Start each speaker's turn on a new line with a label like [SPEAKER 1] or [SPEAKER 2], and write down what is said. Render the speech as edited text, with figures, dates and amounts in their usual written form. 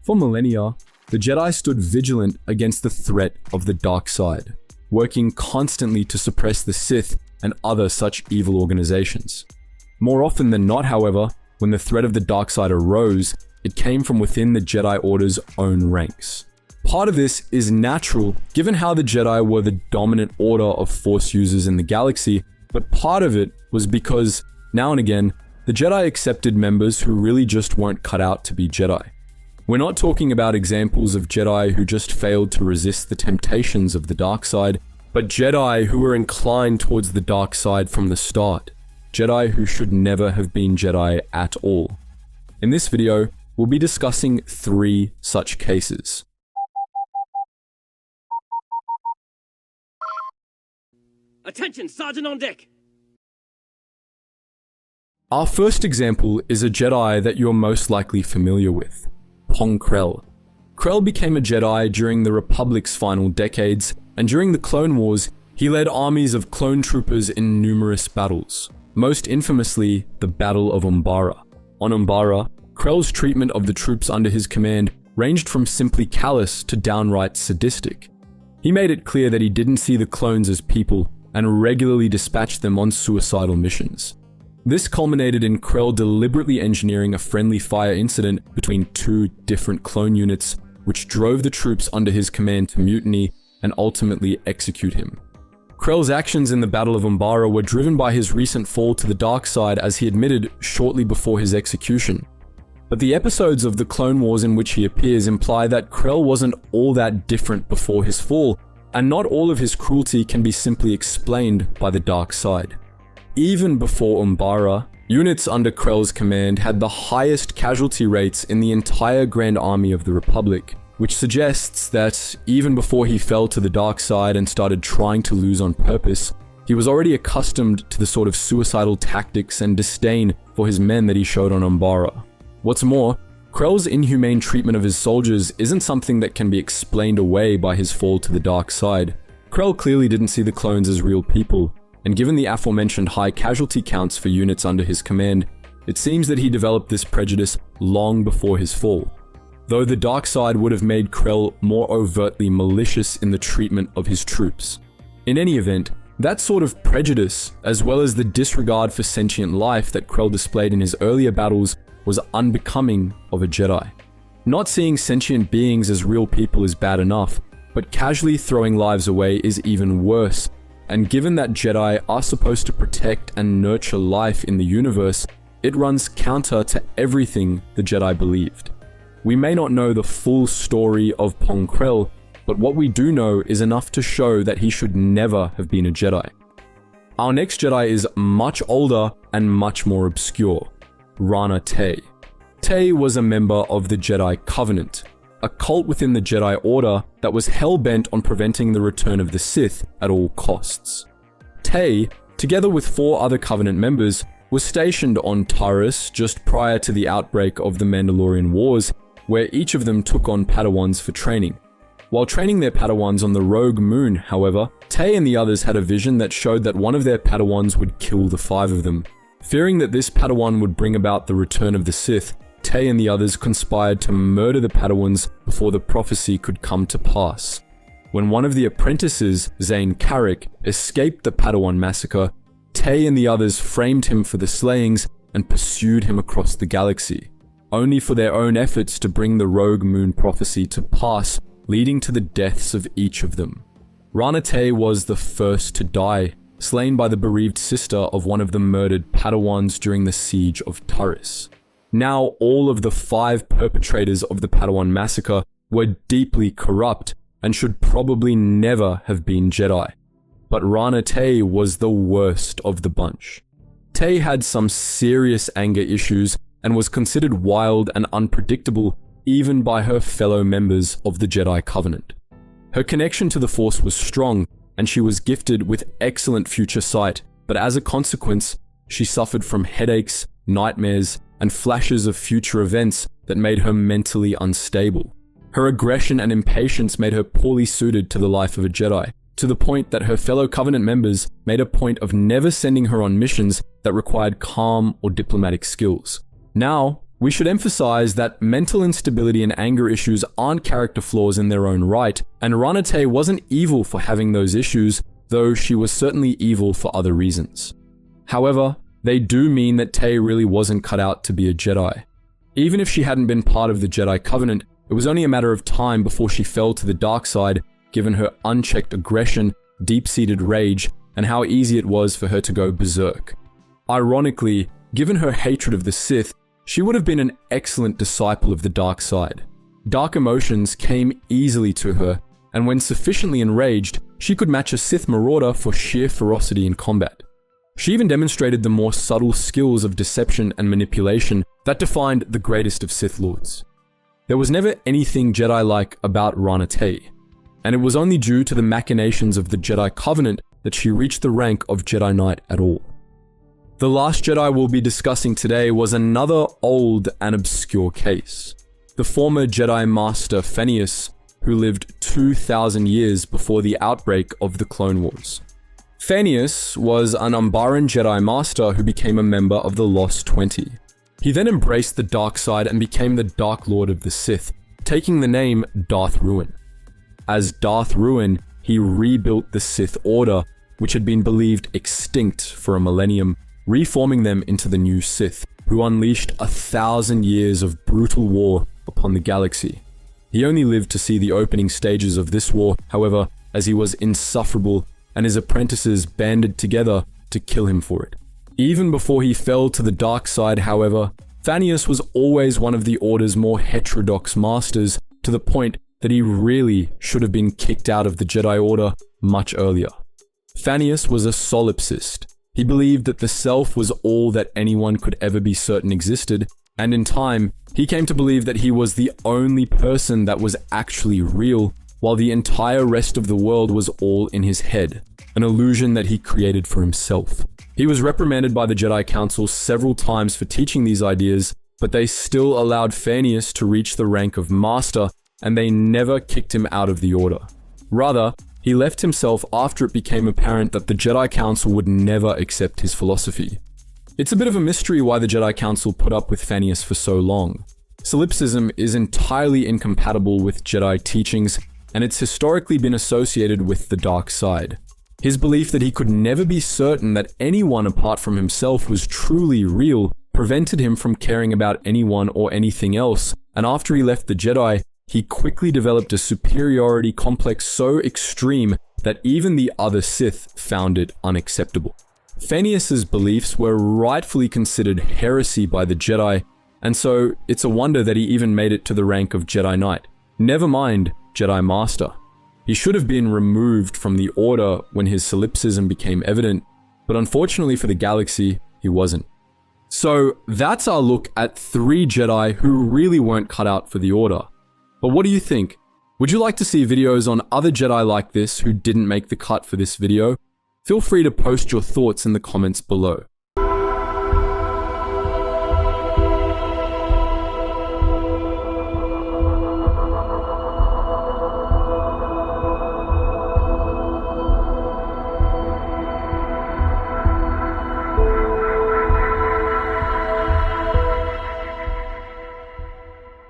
[SPEAKER 1] For millennia, the Jedi stood vigilant against the threat of the dark side, working constantly to suppress the Sith and other such evil organizations. More often than not, however, when the threat of the dark side arose, it came from within the Jedi Order's own ranks. Part of this is natural, given how the Jedi were the dominant order of Force users in the galaxy, but part of it was because, now and again, the Jedi accepted members who really just weren't cut out to be Jedi. We're not talking about examples of Jedi who just failed to resist the temptations of the dark side, but Jedi who were inclined towards the dark side from the start. Jedi who should never have been Jedi at all. In this video, we'll be discussing 3 such cases.
[SPEAKER 2] Attention, Sergeant on deck!
[SPEAKER 1] Our first example is a Jedi that you're most likely familiar with, Pong Krell. Krell became a Jedi during the Republic's final decades, and during the Clone Wars, he led armies of clone troopers in numerous battles, most infamously the Battle of Umbara. On Umbara, Krell's treatment of the troops under his command ranged from simply callous to downright sadistic. He made it clear that he didn't see the clones as people, and regularly dispatched them on suicidal missions. This culminated in Krell deliberately engineering a friendly fire incident between 2 different clone units, which drove the troops under his command to mutiny and ultimately execute him. Krell's actions in the Battle of Umbara were driven by his recent fall to the dark side, as he admitted shortly before his execution. But the episodes of the Clone Wars in which he appears imply that Krell wasn't all that different before his fall, and not all of his cruelty can be simply explained by the dark side. Even before Umbara, units under Krell's command had the highest casualty rates in the entire Grand Army of the Republic, which suggests that even before he fell to the dark side and started trying to lose on purpose, he was already accustomed to the sort of suicidal tactics and disdain for his men that he showed on Umbara. What's more, Krell's inhumane treatment of his soldiers isn't something that can be explained away by his fall to the dark side. Krell clearly didn't see the clones as real people, and given the aforementioned high casualty counts for units under his command, it seems that he developed this prejudice long before his fall. Though the dark side would have made Krell more overtly malicious in the treatment of his troops. In any event, that sort of prejudice, as well as the disregard for sentient life that Krell displayed in his earlier battles, was unbecoming of a Jedi. Not seeing sentient beings as real people is bad enough, but casually throwing lives away is even worse, and given that Jedi are supposed to protect and nurture life in the universe, it runs counter to everything the Jedi believed. We may not know the full story of Pong Krell, but what we do know is enough to show that he should never have been a Jedi. Our next Jedi is much older and much more obscure. Raana Tey. Tey was a member of the Jedi Covenant, a cult within the Jedi Order that was hell-bent on preventing the return of the Sith at all costs. Tey, together with 4 other Covenant members, was stationed on Taris just prior to the outbreak of the Mandalorian Wars, where each of them took on Padawans for training. While training their Padawans on the Rogue Moon, however, Tey and the others had a vision that showed that one of their Padawans would kill the 5 of them. Fearing that this Padawan would bring about the return of the Sith, Tey and the others conspired to murder the Padawans before the prophecy could come to pass. When one of the apprentices, Zane Carrick, escaped the Padawan massacre, Tey and the others framed him for the slayings and pursued him across the galaxy, only for their own efforts to bring the Rogue Moon prophecy to pass, leading to the deaths of each of them. Raana Tey was the first to die, slain by the bereaved sister of one of the murdered Padawans during the siege of Taris. Now all of the 5 perpetrators of the Padawan massacre were deeply corrupt and should probably never have been Jedi. But Raana Tey was the worst of the bunch. Tey had some serious anger issues and was considered wild and unpredictable even by her fellow members of the Jedi Covenant. Her connection to the Force was strong, and she was gifted with excellent future sight, but as a consequence, she suffered from headaches, nightmares, and flashes of future events that made her mentally unstable. Her aggression and impatience made her poorly suited to the life of a Jedi, to the point that her fellow Covenant members made a point of never sending her on missions that required calm or diplomatic skills. Now, We should emphasize that mental instability and anger issues aren't character flaws in their own right, and Raana Tey wasn't evil for having those issues, though she was certainly evil for other reasons. However, they do mean that Tey really wasn't cut out to be a Jedi. Even if she hadn't been part of the Jedi Covenant, it was only a matter of time before she fell to the dark side, given her unchecked aggression, deep-seated rage, and how easy it was for her to go berserk. Ironically, given her hatred of the Sith, she would have been an excellent disciple of the dark side. Dark emotions came easily to her, and when sufficiently enraged, she could match a Sith marauder for sheer ferocity in combat. She even demonstrated the more subtle skills of deception and manipulation that defined the greatest of Sith Lords. There was never anything Jedi-like about Raana Tey, and it was only due to the machinations of the Jedi Covenant that she reached the rank of Jedi Knight at all. The last Jedi we'll be discussing today was another old and obscure case. The former Jedi Master Phanius, who lived 2,000 years before the outbreak of the Clone Wars. Phanius was an Umbaran Jedi Master who became a member of the Lost 20. He then embraced the dark side and became the Dark Lord of the Sith, taking the name Darth Ruin. As Darth Ruin, he rebuilt the Sith Order, which had been believed extinct for a millennium, reforming them into the new Sith, who unleashed 1,000 years of brutal war upon the galaxy. He only lived to see the opening stages of this war, however, as he was insufferable and his apprentices banded together to kill him for it. Even before he fell to the dark side, however, Phanius was always one of the Order's more heterodox masters, to the point that he really should have been kicked out of the Jedi Order much earlier. Phanius was a solipsist. He believed that the self was all that anyone could ever be certain existed, and in time, he came to believe that he was the only person that was actually real, while the entire rest of the world was all in his head, an illusion that he created for himself. He was reprimanded by the Jedi Council several times for teaching these ideas, but they still allowed Phanius to reach the rank of Master, and they never kicked him out of the Order. Rather, he left himself after it became apparent that the Jedi Council would never accept his philosophy. It's a bit of a mystery why the Jedi Council put up with Phanius for so long. Solipsism is entirely incompatible with Jedi teachings, and it's historically been associated with the dark side. His belief that he could never be certain that anyone apart from himself was truly real prevented him from caring about anyone or anything else, and after he left the Jedi, he quickly developed a superiority complex so extreme that even the other Sith found it unacceptable. Phanius's beliefs were rightfully considered heresy by the Jedi, and so it's a wonder that he even made it to the rank of Jedi Knight. Never mind Jedi Master. He should have been removed from the Order when his solipsism became evident, but unfortunately for the galaxy, he wasn't. So that's our look at 3 Jedi who really weren't cut out for the Order. But what do you think? Would you like to see videos on other Jedi like this who didn't make the cut for this video? Feel free to post your thoughts in the comments below.